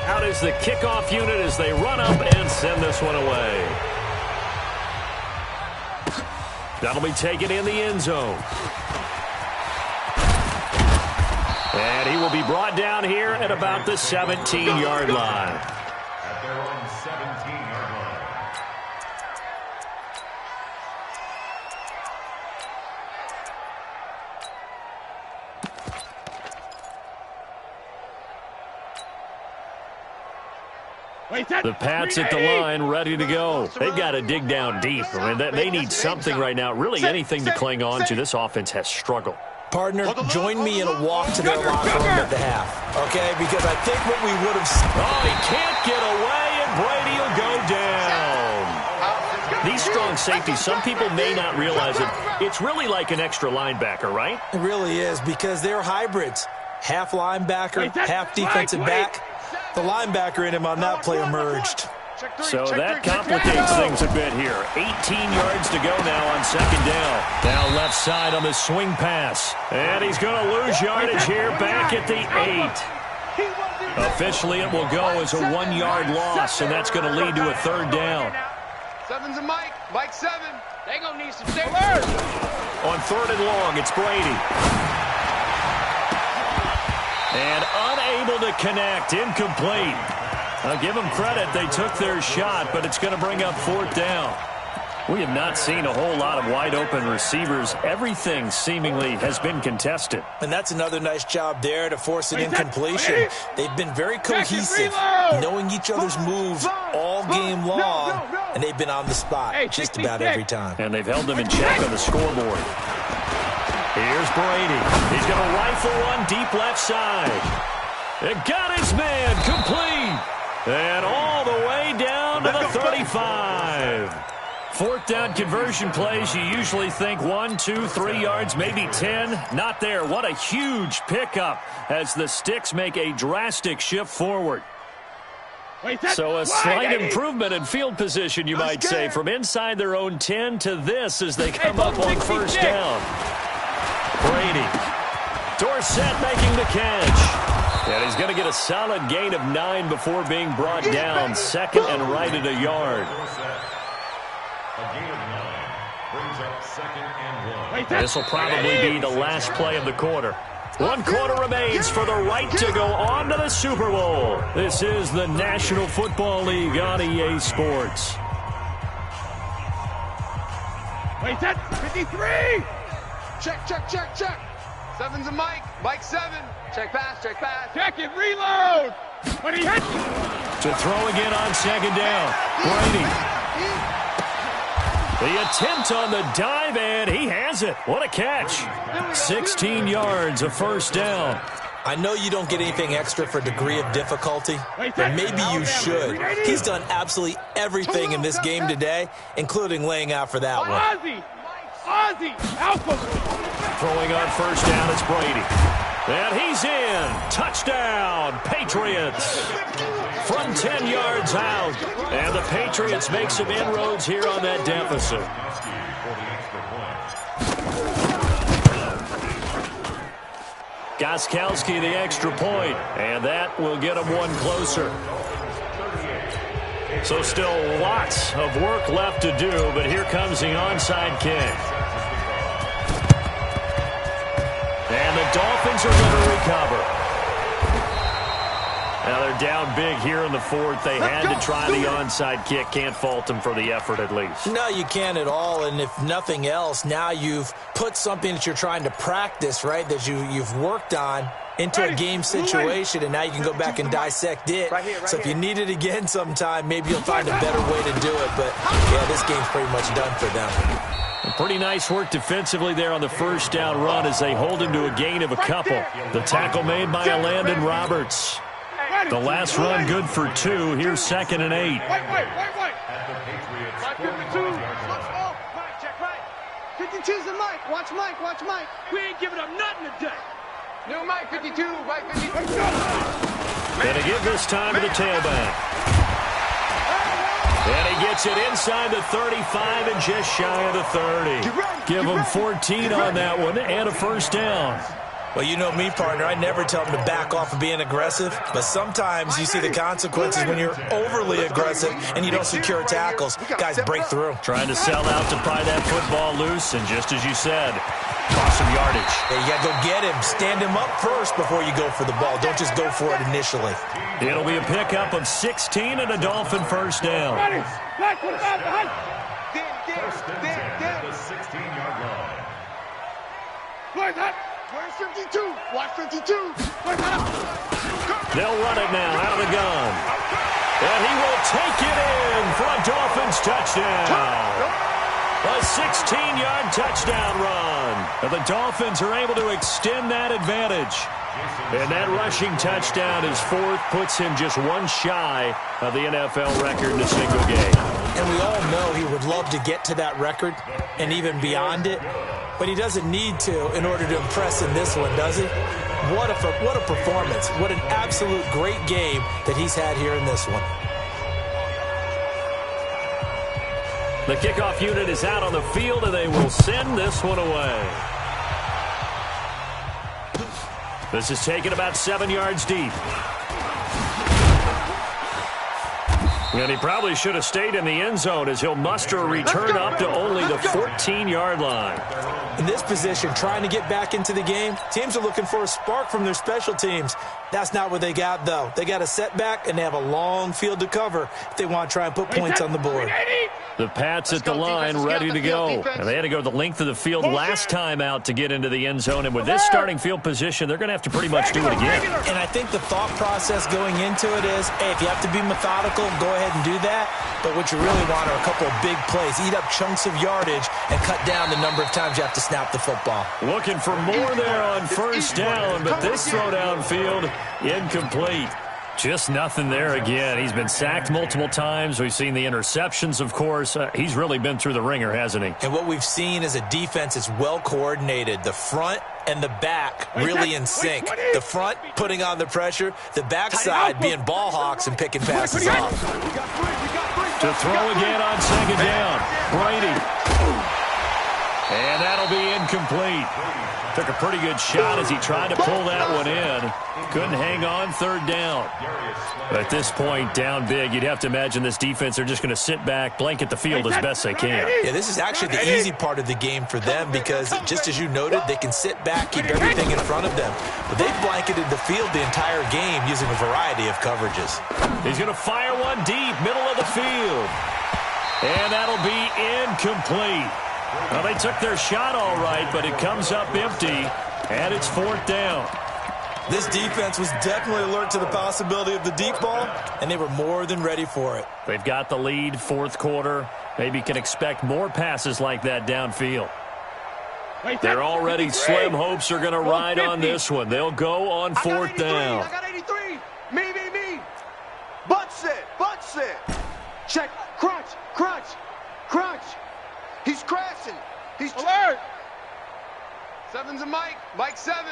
Out is the kickoff unit as they run up and send this one away. That'll be taken in the end zone. And he will be brought down here at about the 17-yard line. At their own 17-yard line. The Pats at the line, ready to go. They've got to dig down deep. I mean, they need something right now, really anything to cling on to. This offense has struggled. Partner, join me in a walk to their locker room at the half, okay? Because I think what we would have... Oh, he can't get away, and Brady will go down. These strong safeties, some people may not realize it. It's really like an extra linebacker, right? It really is, because they're hybrids. Half linebacker, half defensive back. The linebacker in him on that play emerged. So that complicates things a bit here. 18 yards to go now on 2nd down. Now left side on the swing pass. And he's going to lose yardage here back at the 8. Officially, it will go as a 1-yard loss, and that's going to lead to a 3rd down. 7's a Mike. Mike 7. They going to need some safety. On 3rd and long, it's Brady. And unable to connect, incomplete. I'll give them credit. They took their shot, but it's going to bring up 4th down. We have not seen a whole lot of wide-open receivers. Everything seemingly has been contested. And that's another nice job there to force an incompletion. They've been very cohesive, knowing each other's moves all game long, and they've been on the spot just about every time. And they've held them in check on the scoreboard. Here's Brady. He's going to rifle one deep left side. It got his man complete. And all the way down to the 35. Fourth down conversion plays, you usually think 1, 2, 3 yards, maybe 10. Not there. What a huge pickup as the Sticks make a drastic shift forward. So a slight improvement in field position, you might say, from inside their own 10 to this as they come up on first down. Brady. Dorsett making the catch. And he's going to get a solid gain of 9 before being brought down. Second and right at a yard. A gain of 9 brings up second and 1. This will probably be the last play of the quarter. 1 quarter remains for the right to go on to the Super Bowl. This is the National Football League on EA Sports. Wait, that's 53! Check, check, check, check. 7's a Mike. Mike 7. Check pass, check pass. Check it, reload. When he hits. To throw again on second down. Brady. The attempt on the dive, and he has it. What a catch. 16 yards, a first down. I know you don't get anything extra for degree of difficulty, but maybe you should. He's done absolutely everything in this game today, including laying out for that one. Ozzy, Alpha. Throwing on first down, it's Brady. And he's in. Touchdown, Patriots. From 10 yards out. And the Patriots make some inroads here on that deficit. Gostkowski, the extra point. And that will get him one closer. So still lots of work left to do, but here comes the onside kick. And the Dolphins are going to recover. Now they're down big here in the fourth. They had to try the onside kick. Can't fault them for the effort at least. No, you can't at all. And if nothing else, now you've put something that you're trying to practice, right, that you've worked on into a game situation, and now you can go back and dissect it. So if you need it again sometime, maybe you'll find a better way to do it. But, yeah, this game's pretty much done for them. Pretty nice work defensively there on the first down run as they hold him to a gain of a couple. The tackle made by Landon Roberts. The last run good for 2. Here's second and 8. At the Patriots, 52. Check right. 52's the Mike. Watch Mike. Watch Mike. We ain't giving up nothing today. New Mike 52. Mike 52. Gonna give this time to the tailback. And he gets it inside the 35 and just shy of the 30. Give him 14 on that one and a first down. Well, you know me, partner. I never tell them to back off of being aggressive, but sometimes you see the consequences when you're overly aggressive and you don't secure tackles. Guys break through. Trying to sell out to pry that football loose, and just as you said, toss some yardage. Yeah, you got to go get him. Stand him up first before you go for the ball. Don't just go for it initially. It'll be a pickup of 16 and a Dolphin first down. First and 10 at the 16-yard line. Where's 52? Watch 52. They'll run it now out of the gun. And he will take it in for a Dolphins touchdown. A 16-yard touchdown run. And the Dolphins are able to extend that advantage. And that rushing touchdown, his fourth, puts him just one shy of the NFL record in a single game. And we all know he would love to get to that record and even beyond it. But he doesn't need to in order to impress in this one, does he? What a performance. What an absolute great game that he's had here in this one. The kickoff unit is out on the field, and they will send this one away. This is taken about 7 yards deep. And he probably should have stayed in the end zone as he'll muster a return up to only the 14-yard line. In this position, trying to get back into the game, teams are looking for a spark from their special teams. That's not what they got, though. They got a setback, and they have a long field to cover if they want to try and put points on the board. The Pats at the line, ready to go. And they had to go the length of the field last time out to get into the end zone. And with this starting field position, they're going to have to pretty much do it again. And I think the thought process going into it is, hey, if you have to be methodical, go ahead and do that. But what you really want are a couple of big plays. Eat up chunks of yardage and cut down the number of times you have to snap the football. Looking for more there on first down, but this throw downfield, incomplete. Just nothing there again. He's been sacked multiple times. We've seen the interceptions, of course. He's really been through the ringer, hasn't he? And what we've seen is a defense that's well coordinated. The front and the back really in sync. The front putting on the pressure. The backside being ball hawks and picking passes off. To throw again on second down. Brady. And that'll be incomplete. Took a pretty good shot as he tried to pull that one in. Couldn't hang on third down. But at this point, down big, you'd have to imagine this defense, they're just going to sit back, blanket the field as best they can. Yeah, this is actually the easy part of the game for them because, just as you noted, they can sit back, keep everything in front of them. But they've blanketed the field the entire game using a variety of coverages. He's going to fire one deep, middle of the field. And that'll be incomplete. Well, they took their shot all right, but it comes up empty, and it's fourth down. This defense was definitely alert to the possibility of the deep ball, and they were more than ready for it. They've got the lead, fourth quarter. Maybe can expect more passes like that downfield. Their already slim hopes are going to ride on this one. They'll go on fourth down. I got 83. Me. Butt set. Check. Crunch. He's crashing. He's alert. Seven's a Mike. Mike 7.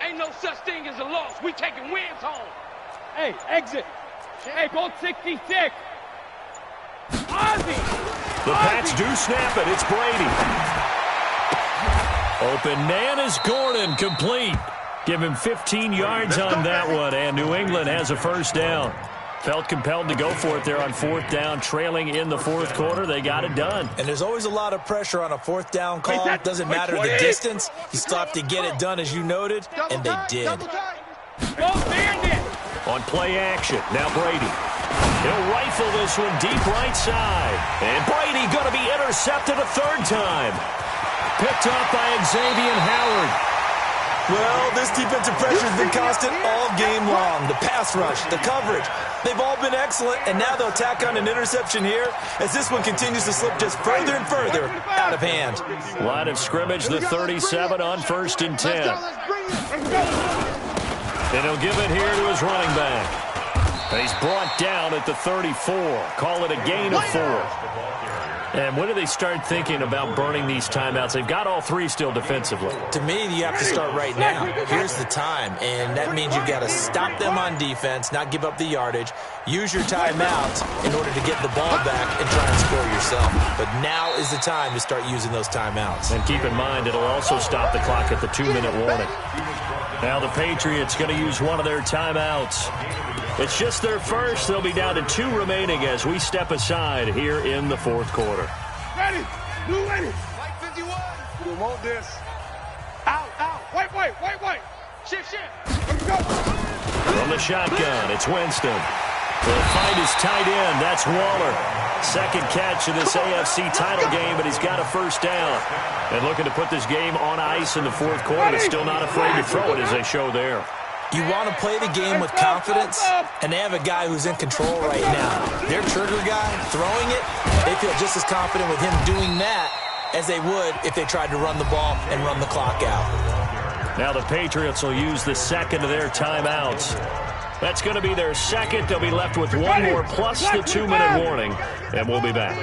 Ain't no such thing as a loss. We taking wins home. Hey, exit. Hey, go 66. Ozzie. The Pats do snap it. It's Brady. Open man is Gordon, complete. Give him 15 yards on that one, and New England has a first down. Felt compelled to go for it there on fourth down, trailing in the fourth quarter. They got it done. And there's always a lot of pressure on a fourth down call. It doesn't matter the distance. You still have to get it done, as you noted, and they did. On play action, now Brady. He'll rifle this one deep right side. And Brady going to be intercepted a third time. Picked up by Xavier Howard. Well, this defensive pressure has been constant all game long. The pass rush, the coverage, they've all been excellent, and now they'll tack on an interception here as this one continues to slip just further and further out of hand. Line of scrimmage, the 37 on 1st and 10. And he'll give it here to his running back. And he's brought down at the 34. Call it a gain of 4. And when do they start thinking about burning these timeouts? They've got all three still defensively. To me, you have to start right now. Here's the time, and that means you've got to stop them on defense, not give up the yardage, use your timeouts in order to get the ball back and try and score yourself. But now is the time to start using those timeouts. And keep in mind, it'll also stop the clock at the 2-minute warning. Now the Patriots going to use one of their timeouts. It's just their first. They'll be down to 2 remaining as we step aside here in the fourth quarter. Ready. Mike 51. We want this. Out. Wait. Shift. Let's go. From the shotgun, it's Winston. He'll find his tight end. That's Waller. Second catch of this AFC title game, but he's got a first down. And looking to put this game on ice in the fourth quarter, but still not afraid to throw it as they show there. You want to play the game with confidence, and they have a guy who's in control right now. Their trigger guy, throwing it, they feel just as confident with him doing that as they would if they tried to run the ball and run the clock out. Now the Patriots will use the second of their timeouts. That's going to be their second. They'll be left with one more plus the 2-minute warning, and we'll be back.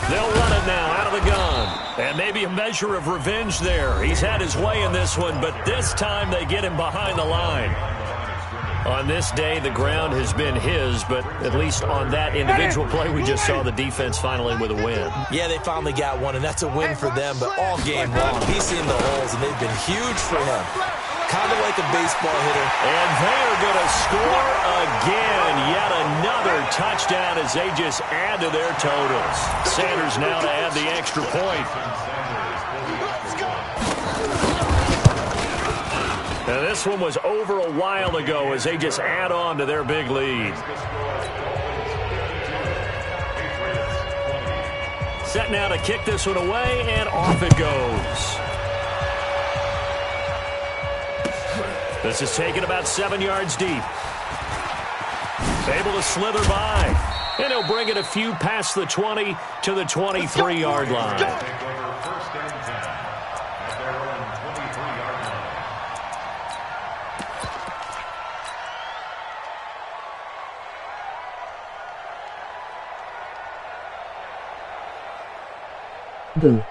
They'll run it now out of the gun. And maybe a measure of revenge there. He's had his way in this one, but this time they get him behind the line. On this day, the ground has been his, but at least on that individual play, we just saw the defense finally with a win. Yeah, they finally got one, and that's a win for them, but all game long, he's seen the holes, and they've been huge for him. Kind of like a baseball hitter. And they're going to score again. Yet another touchdown as they just add to their totals. Sanders now to add the extra point. Now this one was over a while ago as they just add on to their big lead. Set now to kick this one away, and off it goes. This is taken about 7 yards deep. Able to slither by. And he'll bring it a few past the 20 to the 23-yard line. Boo.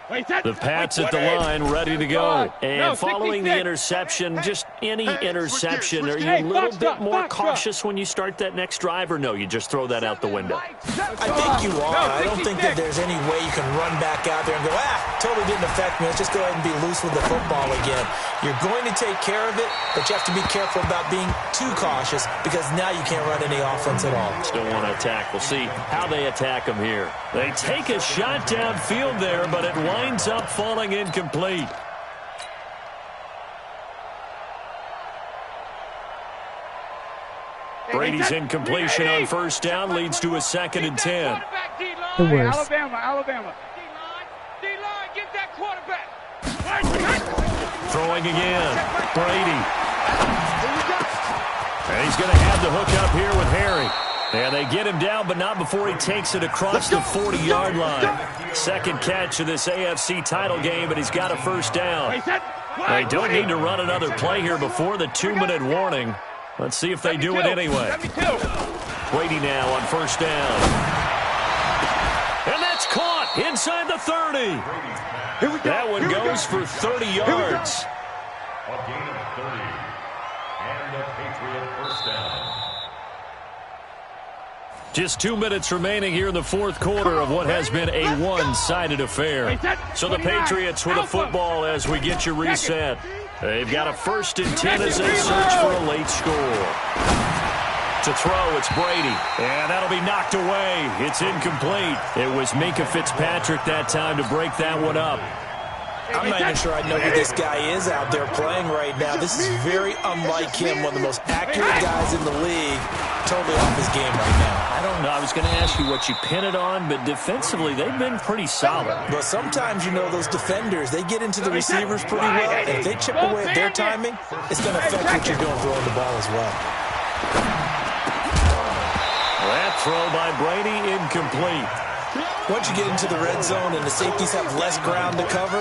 The Pats at the line, ready to go. And following the interception, just any interception, are you a little bit more cautious when you start that next drive, or no, you just throw that out the window? I think you are. I don't think that there's any way you can run back out there and go, totally didn't affect me. Let's just go ahead and be loose with the football again. You're going to take care of it, but you have to be careful about being too cautious because now you can't run any offense at all. Still want to attack. We'll see how they attack them here. They take a shot downfield there, but it winds up falling incomplete. Brady's incompletion on first down leads to a 2nd and 10. The worst. Alabama. D-line, get that quarterback. Throwing again. Brady. And he's going to have the hook up here with Harry. And they get him down, but not before he takes it across the 40-yard line. Second catch of this AFC title game, but he's got a first down. They don't need to run another play here before the 2-minute warning. Let's see if they do it anyway. Brady now on first down. And that's caught inside the 30. That one goes for 30 yards. A gain of 30. And a Patriot first down. Just 2 minutes remaining here in the fourth quarter of what has been a one-sided affair. So the Patriots with the football as we get you reset. They've got a 1st and 10 as they search for a late score. To throw, it's Brady. And that'll be knocked away. It's incomplete. It was Minkah Fitzpatrick that time to break that one up. I'm not even sure I know who this guy is out there playing right now. This is very unlike him, one of the most accurate guys in the league. Totally off his game right now. I don't know. I was going to ask you what you pin it on, but defensively, they've been pretty solid. But sometimes, you know, those defenders, they get into the receivers pretty well. And if they chip away at their timing, it's going to affect what you're doing throwing the ball as well. That throw by Brady, incomplete. Once you get into the red zone and the safeties have less ground to cover,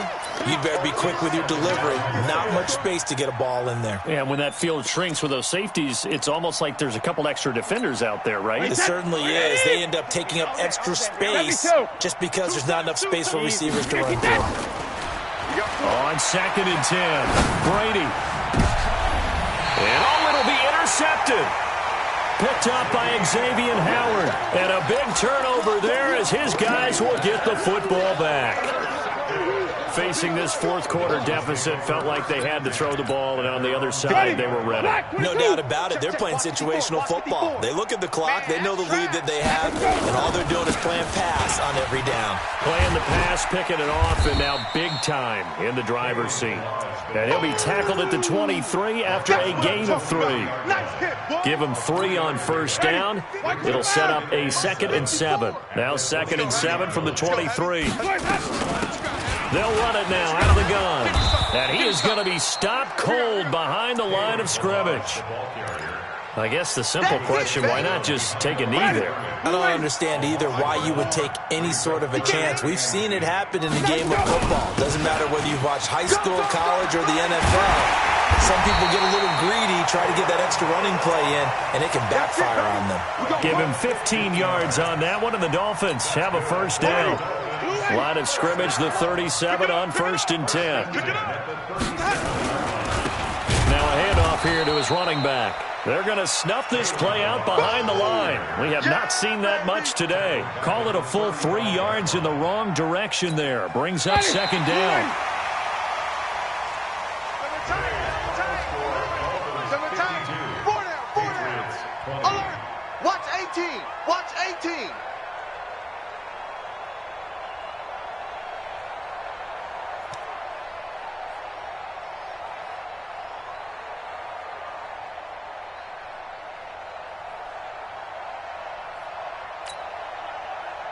you better be quick with your delivery. Not much space to get a ball in there. Yeah, when that field shrinks with those safeties, it's almost like there's a couple extra defenders out there, right? It certainly is. They end up taking up extra space just because there's not enough space for receivers to run through. On 2nd and 10, Brady. And it'll be intercepted. Picked up by Xavier Howard. And a big turnover there as his guys will get the football back. Facing this fourth quarter deficit, felt like they had to throw the ball, and on the other side, they were ready. No doubt about it. They're playing situational football. They look at the clock, they know the lead that they have, and all they're doing is playing pass on every down. Playing the pass, picking it off, and now big time in the driver's seat. And he'll be tackled at the 23 after a gain of 3. Give him 3 on first down. It'll set up a 2nd and 7. Now 2nd and 7 from the 23. They'll run it now out of the gun. And he is going to be stopped cold behind the line of scrimmage. I guess the simple question, why not just take a knee there? I don't understand either why you would take any sort of a chance. We've seen it happen in the game of football. Doesn't matter whether you watch high school, college, or the NFL. Some people get a little greedy, try to get that extra running play in, and it can backfire on them. Give him 15 yards on that one, and the Dolphins have a first down. Line of scrimmage, the 37 on 1st and 10. Now a handoff here to his running back. They're going to snuff this play out behind the line. We have not seen that much today. Call it a full 3 yards in the wrong direction there. Brings up 2nd down. Alert! Watch 18! Watch 18!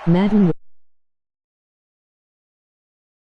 Madden